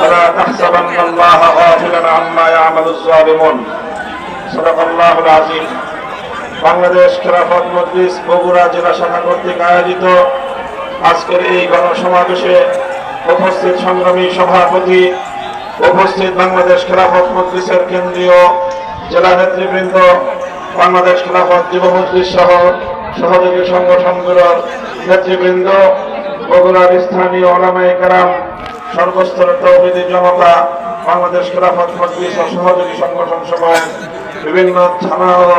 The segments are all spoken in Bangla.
ولا تحسبن الله غافلا عما يعمل الظالمون صدق الله العظيم। বাংলাদেশ খেলাফত মজলিস বগুড়া জেলা শাখা কর্তৃক আয়োজিত আজকের এই গণসমাবেশে উপস্থিত সংগ্রামী সভাপতি, উপস্থিত বাংলাদেশ খেলাফত মজলিসের কেন্দ্রীয় জেলা নেতৃবৃন্দ, বাংলাদেশ খেলাফত যুব মজলিস সহ সহযোগী সংগঠনগুলোর নেতৃবৃন্দ, বগুড়ার স্থানীয় ওলামায়ে কেরাম, সর্বস্তরের তৌহিদি জনতা, বাংলাদেশ খেলাফত মজলিস ও সহযোগী সংগঠন সহ বিভিন্ন থানা ও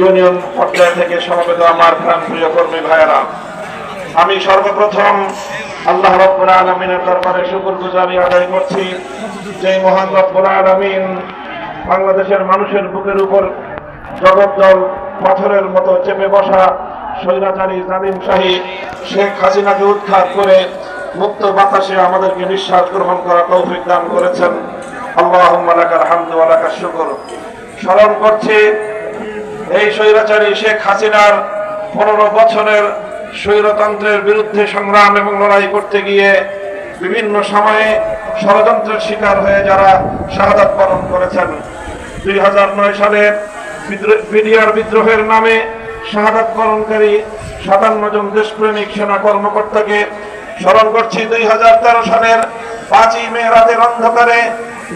ইউনিয়ন পর্যায় থেকে সমবেত আমার প্রাণপ্রিয় কর্মী ভাইয়েরা, আমি সর্বপ্রথম আল্লাহ রাব্বুল আলামিনের দরবারে শুকরগুজারি আদায় করছি যে মহান রব্বুল আলামিন বাংলাদেশের মানুষের বুকের উপর জগদ্দল পাথরের মতো চেপে বসা স্বৈরাচারী জালিমশাহী শেখ হাসিনাকে উৎখাত করে মুক্ত বাতাসে আমাদেরকে নিঃশ্বাস গ্রহণ করার তৌফিক দান করেছেন। আল্লাহুম্মা লাকাল হামদু ওয়া লাকাশ শুকর। স্মরণ করছি এই স্বৈরাচারী শেখ হাসিনার 15 বছরের স্বৈরতন্ত্রের বিরুদ্ধে সংগ্রাম এবং লড়াই করতে গিয়ে বিভিন্ন সময়ে ষড়যন্ত্রের শিকার হয়ে যারা শাহাদাত বরণ করেছেন। 2009 সালের বিডিআর বিদ্রোহের নামে শাহাদাত বরণকারী 57 জন দেশপ্রেমিক সেনা কর্মকর্তাকে স্মরণ করছি। 2013 সালের 5ই মে রাতের অন্ধকারে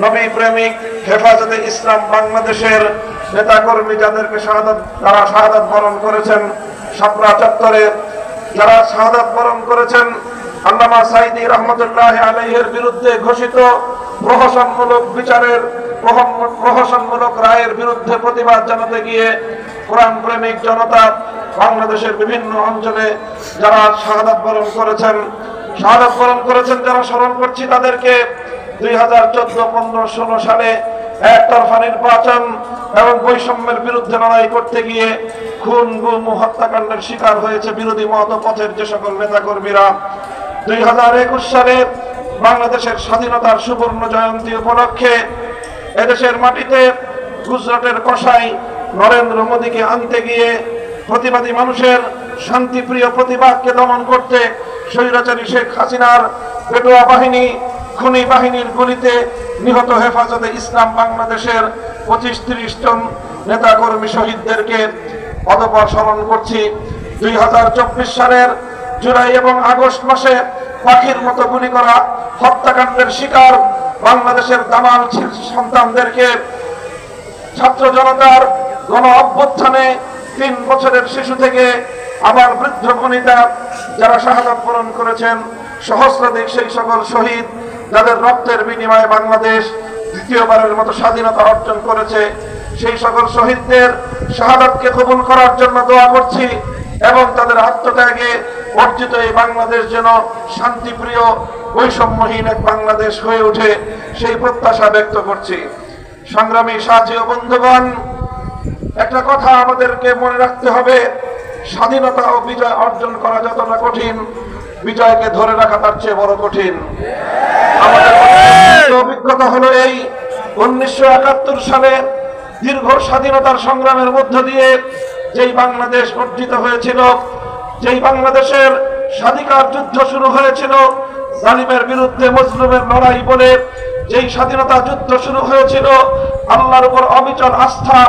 নবী প্রেমিক হেফাজতে ইসলাম বাংলাদেশের নেতাকর্মী যাদেরকে তারা শাহাদাত বরণ করেছেন, শাপলা চত্বরে যারা শাহাদাত বরণ করেছেন, আল্লামা সাঈদী রহমতুল্লাহ আলাইহির বিরুদ্ধে ঘোষিত প্রহসনমূলক রায়ের বিরুদ্ধে প্রতিবাদ জানাতে গিয়ে কোরআন প্রেমিক জনতা বাংলাদেশের বিভিন্ন অঞ্চলে যারা শাহাদাত বরণ করেছেন যারা স্মরণ করছি তাদেরকে। 2014, 15, 16 সালে একতরফা নির্বাচন এবং বৈষম্যের বিরুদ্ধে লড়াই করতে গিয়ে খুন, গুম, হত্যাকাণ্ডের শিকার হয়েছে বিরোধী মত পথের যে সকল নেতাকর্মীরা। 2021 সালে বাংলাদেশের স্বাধীনতার সুবর্ণ জয়ন্তী উপলক্ষে এদেশের মাটিতে গুজরাটের কসাই নরেন্দ্র মোদীকে আনতে গিয়ে প্রতিবাদী মানুষের শান্তিপ্রিয় প্রতিবাদকে দমন করতে স্বৈরাচারী শেখ হাসিনার পেটোয়া বাহিনী, খুনি বাহিনীর গুলিতে নিহত হেফাজতে ইসলাম বাংলাদেশের 25-30 জন নেতাকর্মী শহীদদেরকে অতঃপর স্মরণ করছি। 2024 সালের জুলাই এবং আগস্ট মাসে পাখির মতো গুলি করা হত্যাকাণ্ডের শিকার বাংলাদেশের দামাল সন্তানদেরকে ছাত্র জনতার গণ অভ্যুত্থানে 3 বছরের শিশু থেকে আবার বৃদ্ধ বনিতা যারা শাহাদাত বরণ করেছেন, সহস্রাধিক সেই সকল শহীদ যাদের রক্তের বিনিময়ে বাংলাদেশ দ্বিতীয়বারের মতো স্বাধীনতা অর্জন করেছে, সেই সকল শহীদদের শাহাদাতকে কবুল করার জন্য দোয়া করছি এবং তাদের আত্মত্যাগে অর্জিত এই বাংলাদেশ যেন শান্তিপ্রিয় বৈষম্যহীন এক বাংলাদেশ হয়ে ওঠে সেই প্রত্যাশা ব্যক্ত করছি। সংগ্রামী সাথী ও বন্ধুগণ, একটা কথা আমাদেরকে মনে রাখতে হবে, স্বাধীনতা ও বিজয় অর্জন করা যতটা কঠিন, বিজয়কে ধরে রাখা তার চেয়ে বড় কঠিন। আমাদের অভিজ্ঞতা হলো এই 1971 সালে দীর্ঘ স্বাধীনতার সংগ্রামের মধ্য দিয়ে যেই বাংলাদেশ অর্জিত হয়েছিল, যেই বাংলাদেশের স্বাধিকার যুদ্ধ শুরু হয়েছিল, জালিমের বিরুদ্ধে মজলুমের লড়াই বলে যেই স্বাধীনতা যুদ্ধ শুরু হয়েছিল, আল্লাহর উপর অবিচল আস্থা,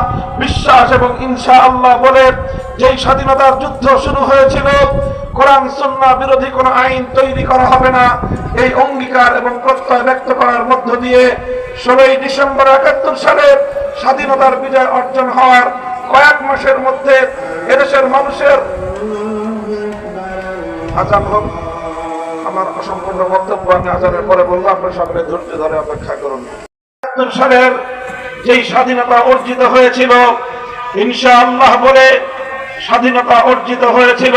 বিশ্বাস এবং ইনশাআল্লাহ বলে যেই স্বাধীনতার যুদ্ধ শুরু হয়েছিল, কোরআন সুন্নাহ বিরোধী কোনো আইন তৈরি করা হবে না, এই অঙ্গীকার এবং প্রত্যয় ব্যক্ত করার মধ্য দিয়ে 16ই ডিসেম্বর 71 সালে স্বাধীনতার বিজয় অর্জন হওয়ার কয়েক মাসের মধ্যে এদেশের মানুষের আজান হোক। আমার অসম্পূর্ণ বক্তব্য আমি আজানের পরে বলবো, আপনারা সকলে ধৈর্য ধরে অপেক্ষা করুন। 71 সালের যেই স্বাধীনতা অর্জিত হয়েছিল, ইনশাআল্লাহ বলে স্বাধীনতা অর্জিত হয়েছিল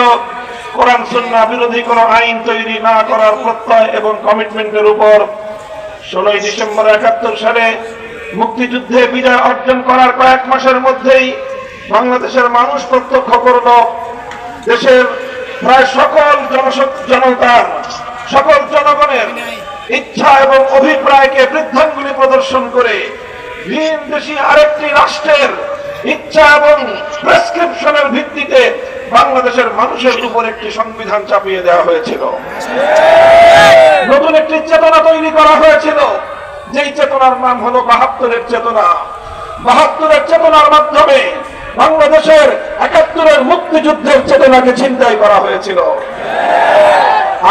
কোরআন সুন্নাহ বিরোধী কোনো আইন তৈরি না করার প্রত্যয় এবং কমিটমেন্টের উপর। 16ই ডিসেম্বর 71 সালে মুক্তিযুদ্ধে বিজয় অর্জন করার কয়েক মাসের মধ্যেই বাংলাদেশের মানুষ প্রত্যক্ষ করল দেশের প্রায় সকল জনতার, সকল জনগণের ইচ্ছা এবং অভিপ্রায়কে বৃদ্ধাঙ্গুলি প্রদর্শন করে ভিন দেশি আরেকটি রাষ্ট্রের ইচ্ছা এবং প্রেসক্রিপশনের ভিত্তিতে বাংলাদেশের মানুষের উপর একটি সংবিধান চাপিয়ে দেওয়া হয়েছিল, নতুন একটি চেতনা তৈরি করা হয়েছিল, যেই চেতনার নাম হলো ৭২-এর চেতনা। ৭২-এর চেতনার মাধ্যমে বাংলাদেশের ৭১-এর মুক্তিযুদ্ধের চেতনাকে ছিনতাই করা হয়েছিল।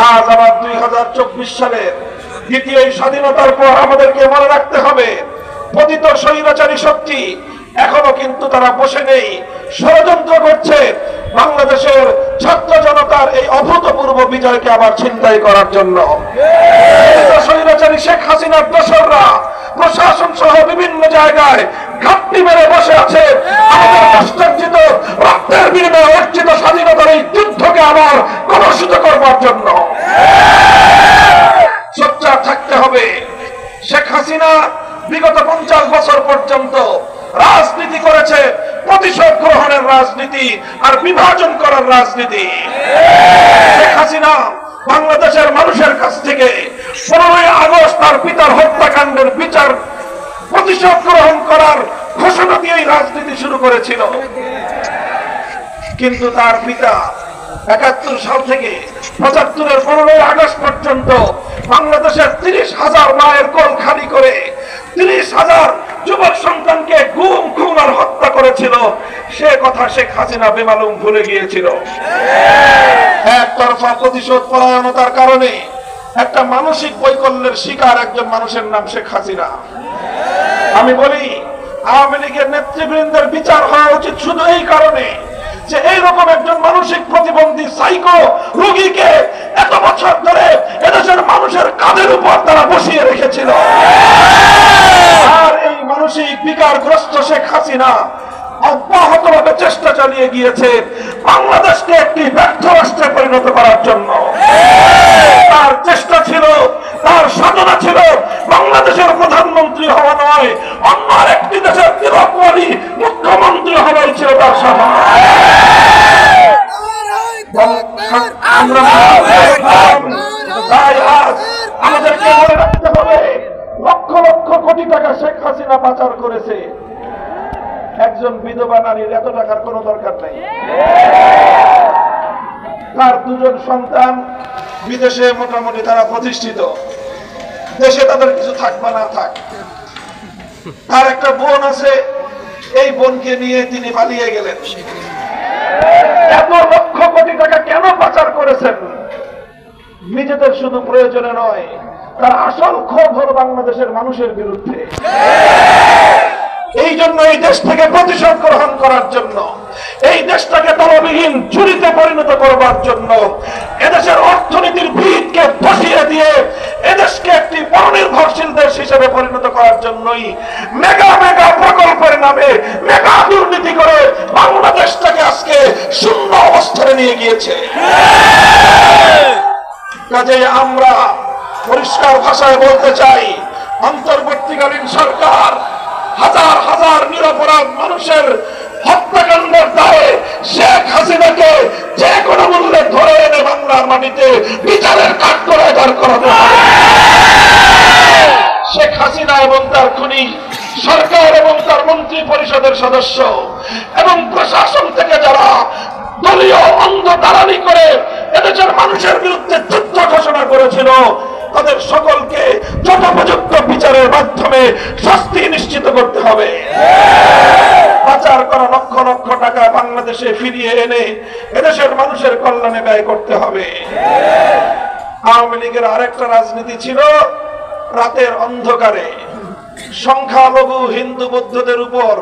আজ আবার ২০২৪ সালের দ্বিতীয় স্বাধীনতার পর আমাদেরকে মনে রাখতে হবে, পতিত স্বৈরাচারী শক্তি এখনো কিন্তু তারা বসে নেই, ষড়যন্ত্র করছে বাংলাদেশের ছাত্র জনতার এই অভূতপূর্ব বিজয়কে আবার ছিনতাই করার জন্য। স্বৈরাচারী শেখ হাসিনার দোসররা প্রশাসন সহ বিভিন্ন জায়গায় ঘাপটি মেরে বসে আছে আমাদের কষ্টার্জিত রক্তের বিনিময়ে অর্জিত স্বাধীনতার এই যুদ্ধকে আবার কলুষিত করবার জন্য। সোচ্চার থাকতে হবে। শেখ হাসিনা বিগত 50 বছর পর্যন্ত রাজনীতি করেছে প্রতিশোধ গ্রহণের রাজনীতি আর বিভাজন করার রাজনীতি। শেখ হাসিনা বাংলাদেশের মানুষের কাছ থেকে 15ই আগস্ট তার পিতার হত্যাকাণ্ডের বিচার প্রতিশোধ গ্রহণ করার ঘোষণা দিয়েই রাজনীতি শুরু করেছিল, কিন্তু তার পিতা ৭১ সাল থেকে ৭৫-এর 15ই আগস্ট পর্যন্ত বাংলাদেশের ৩০,০০০ মায়ের কোল খালি করে ৩০,০০০ যুবক সন্তানকে গুম খুন আর হত্যা করেছিল। সে কথা শেখ হাসিনা বেমালুম ভুলে গিয়েছিল। একতরফা প্রতিশোধ পরায়ণতার কারণে একটা মানসিক বৈকল্যের শিকার একজন মানুষের নাম শেখ হাসিনা। আমি বলি, আওয়ামী লীগের নেতৃবৃন্দের বিচার হওয়া উচিত শুধু এই কারণে যে এইরকম একজন মানসিক প্রতিবন্ধী সাইকো রোগীকে এত বছর ধরে এদেশের মানুষের কাঁধের উপর তারা বসিয়ে রেখেছিল। আর এই মানসিক বিকারগ্রস্ত শেখ হাসিনা অব্যাহতভাবে চেষ্টা চালিয়ে গিয়েছে বাংলাদেশকে একটি ব্যর্থ রাষ্ট্রে পরিণত করার জন্য। তার চেষ্টা ছিল, তার সাধনা ছিল বাংলাদেশের প্রধানমন্ত্রী হওয়া নয়, অন্য আরেকটি দেশের তিরকওয়ালি মুখ্যমন্ত্রী হওয়াই ছিল তার সাধনা। তাই আজ আমাদেরকে মনে রাখতে হবে, লক্ষ লক্ষ কোটি টাকা শেখ হাসিনা পাচার করেছে। একজন বিধবা নারীর এত টাকার কোনো দরকার নেই। তার 2জন সন্তান বিদেশে মোটামুটি তারা প্রতিষ্ঠিত, দেশে তাদের কিছু থাক বা না থাক। তার একটা বোন আছে, এই বোনকে নিয়ে তিনি পালিয়ে গেলেন। এত লক্ষ কোটি টাকা কেন পাচার করেছেন? নিজেদের শুধু প্রয়োজনে নয়, তার আসল ক্ষোভ হল বাংলাদেশের মানুষের বিরুদ্ধে। এই জন্য এই দেশ থেকে প্রতিশোধ গ্রহণ করার জন্য, এই দেশটাকে তলবিহীন চুরিতে পরিণত করবার জন্য, এদেশের অর্থনীতির ভিতকে বসিয়ে দিয়ে এদেশকে একটি পরনির্ভরশীল দেশ হিসেবে পরিণত করার জন্যই মেগা মেগা প্রকল্পের নামে মেগা দুর্নীতি করে বাংলাদেশটাকে আজকে শূন্য অবস্থানে নিয়ে গিয়েছে। কাজেই আমরা পরিষ্কার ভাষায় বলতে চাই, অন্তর্বর্তীকালীন সরকার হাজার হাজার নিরপরাধ মানুষের হত্যাকাণ্ডের দায়ে শেখ হাসিনাকে যে কোনো মূল্যে ধরে এনে বাংলার মাটিতে বিচারের কাঠগড়ায় দাঁড় করাতে হবে। শেখ হাসিনা এবং তার খুনি সরকার এবং তার মন্ত্রী পরিষদের সদস্য এবং প্রশাসন থেকে যারা দলীয় অন্ধ দালালি করে এদেশের মানুষের বিরুদ্ধে যুদ্ধ ঘোষণা করেছিল, তাদের সকলকে যথোপযুক্ত বিচারের মাধ্যমে শাস্তি নিশ্চিত করতে হবে। পাচার করা লক্ষ লক্ষ টাকা বাংলাদেশে ফিরিয়ে এনে এদেশের মানুষের কল্যাণে ব্যয় করতে হবে। আওয়ামী লীগের আরেকটা রাজনীতি ছিল রাতের অন্ধকারে সংখ্যালঘু হিন্দু বৌদ্ধদের উপর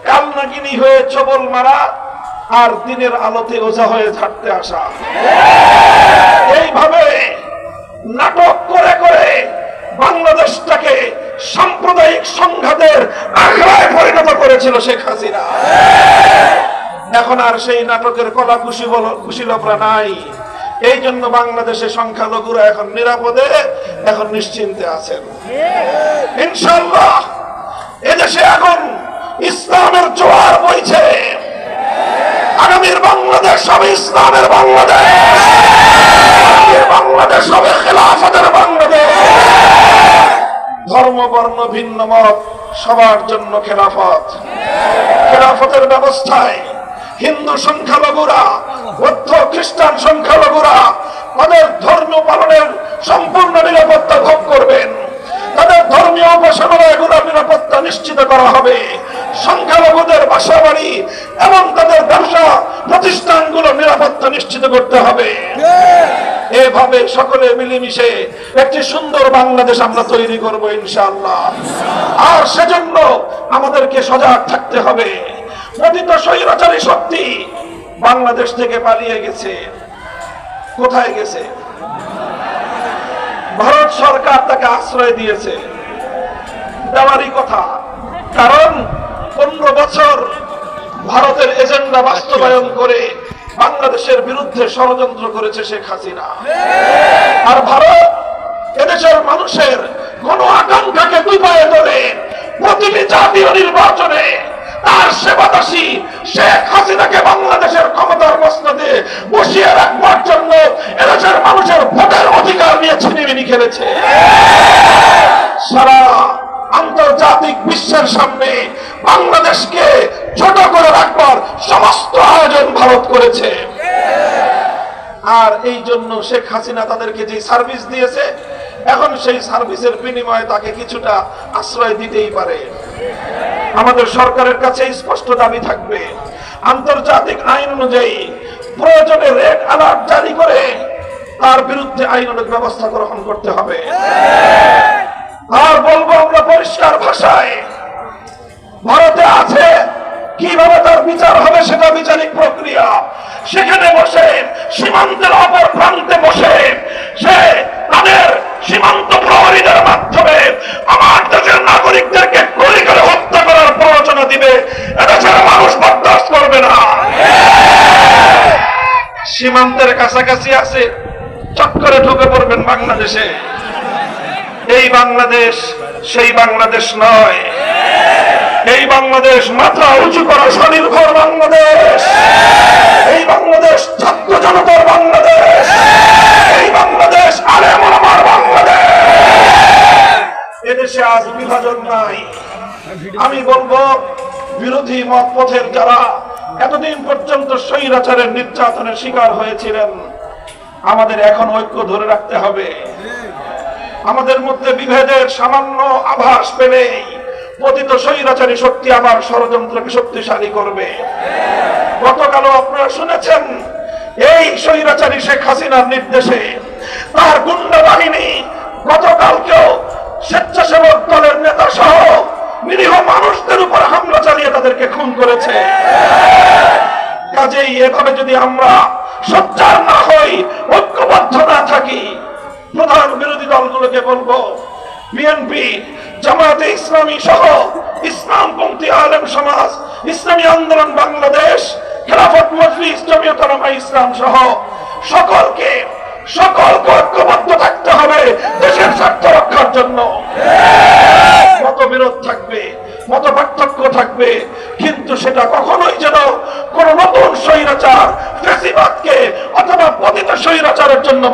কালনাগিনী হয়ে ছবল মারা আর দিনের আলোতে ওঝা হয়ে ঝাড়তে আসা। এইভাবে নাটক করে করে বাংলাদেশটাকে সাম্প্রদায়িক সংঘাতের আখড়ায় পরিণত করেছিল শেখ হাসিনা। এখন আর সেই নাটকের কলা কুশীলভরা নাই। এই জন্য বাংলাদেশে সংখ্যালঘুরা এখন নিরাপদে, এখন নিশ্চিন্তে আছেন। ইনশাআল্লাহ এদেশে এখন ইসলামের জোয়ার বইছে। আগামীর বাংলাদেশ হবে ইসলামের বাংলাদেশ, বাংলাদেশ হবে খেলাফতের বাংলাদেশ। ধর্ম বর্ণ ভিন্ন মত সবার জন্য খেলাফত। খেলাফতের ব্যবস্থায় হিন্দু সংখ্যালঘুরা, বৌদ্ধ খ্রিস্টান সংখ্যালঘুরা তাদের ধর্মীয় পালনের সম্পূর্ণ নিরাপত্তা ভোগ করবেন। তাদের ধর্মীয় উপাসনালয়গুলোর নিরাপত্তা নিশ্চিত করা হবে। সংখ্যালঘুদের বাসাবাড়ি এবং তাদের ব্যবসা প্রতিষ্ঠানগুলো নিরাপত্তা নিশ্চিত করতে হবে। এভাবে সকলে মিলেমিশে একটি সুন্দর বাংলাদেশ আমরা তৈরি করব ইনশাআল্লাহ। আর সেজন্য আমাদেরকে সজাগ থাকতে হবে। পতিত স্বৈরাচারী শক্তি বাংলাদেশ থেকে পালিয়ে গেছে। কোথায় গেছে? ভারত সরকার তাকে আশ্রয় দিয়েছে, দেওয়ারই কথা। কারণ 15 বছর ভারতের এজেন্ডা বাস্তবায়ন করে বাংলাদেশের বিরুদ্ধে ষড়যন্ত্র করেছে শেখ হাসিনা। আর ভারত এদেশের মানুষের কোন আকাঙ্ক্ষাকে দুপায়ে ধরে প্রতিটি জাতীয় নির্বাচনে তার সেবাদাসী শেখ হাসিনাকে বাংলাদেশের ক্ষমতার মসনদে বসিয়ে রাখবার জন্য এদেশের মানুষের ভোটের অধিকার নিয়ে ছিনিমিনি খেলেছে। সারা আন্তর্জাতিক বিশ্বের সামনে বাংলাদেশকে ছোট করে রাখবার সমস্ত আয়োজন ভারত করেছে। আর এই জন্য শেখ হাসিনা তাদেরকে যে সার্ভিস দিয়েছে, এখন সেই সার্ভিসের বিনিময়ে তাকে কিছুটা আশ্রয় দিতেই পারে। আমাদের সরকারের কাছে স্পষ্ট দাবি থাকবে, আন্তর্জাতিক আইন অনুযায়ী প্রয়োজনে রেড অ্যালার্ট জারি করে তার বিরুদ্ধে আইনানুগ ব্যবস্থা গ্রহণ করতে হবে। আর বলবো আমরা পরিষ্কার ভাষায়, ভারতে আছে, কিভাবে তার বিচার হবে সেটা বিচারিক প্রক্রিয়া। সেখানে বসে সীমান্তের অপর প্রান্তে বসে সে তাদের সীমান্ত প্রহরীদের মাধ্যমে আমার দেশের নাগরিকদেরকে গুলি করে হত্যা করার প্ররোচনা দিবে, এদেশের মানুষ বরদাস্ত করবে না। সীমান্তের কাছাকাছি আছে, চক্করে ঢুকে পড়বেন বাংলাদেশে। এই বাংলাদেশ সেই বাংলাদেশ নয়। এই বাংলাদেশ মাথা উঁচু করা স্বনির্ভর বাংলাদেশ। এই বাংলাদেশ ছাত্র জনতার বাংলাদেশ। এই বাংলাদেশ আলেম ওলামার বাংলাদেশ। এদেশে আজ বিভাজন নাই। আমি বলবো, বিরোধী মত পথের যারা এতদিন পর্যন্ত স্বৈরাচারের নির্যাতনের শিকার হয়েছিলেন, আমাদের এখন ঐক্য ধরে রাখতে হবে। আমাদের মধ্যে বিভেদের সামান্য আভাস পেলেই পতিত স্বৈরাচারী শক্তি আবার ষড়যন্ত্রকে শক্তিশালী করবে। গতকালও আপনারা শুনেছেন, এই স্বৈরাচারী শেখ হাসিনার নির্দেশে তার গুন্ডা বাহিনী গতকালকেও স্বেচ্ছাসেবক দলের নেতা সহ নিরীহ মানুষদের উপর হামলা চালিয়ে তাদেরকে খুন করেছে। কাজেই এভাবে যদি আমরা সোচ্চার না হই, ঐক্যবদ্ধ না থাকি, প্রধান বিরোধী দলগুলোকে বলবো, বিএনপি, জামায়াতে ইসলামী সহ ইসলামপন্থী আলেম সমাজ, ইসলামী আন্দোলন বাংলাদেশ, খেলাফত মজলিস, জমিয়ত উলামায়ে ইসলাম সহ সকলকে ঐক্যবদ্ধ থাকতে হবে দেশের স্বার্থ রক্ষার জন্য। মতবিরোধ থাকবে, মত পার্থক্য থাকবে, কিন্তু সেটা কখনোই যেন কোন নতুন স্বৈরাচার, ফ্যাসিবাদকে অথবা পতিত স্বৈরাচারের জন্য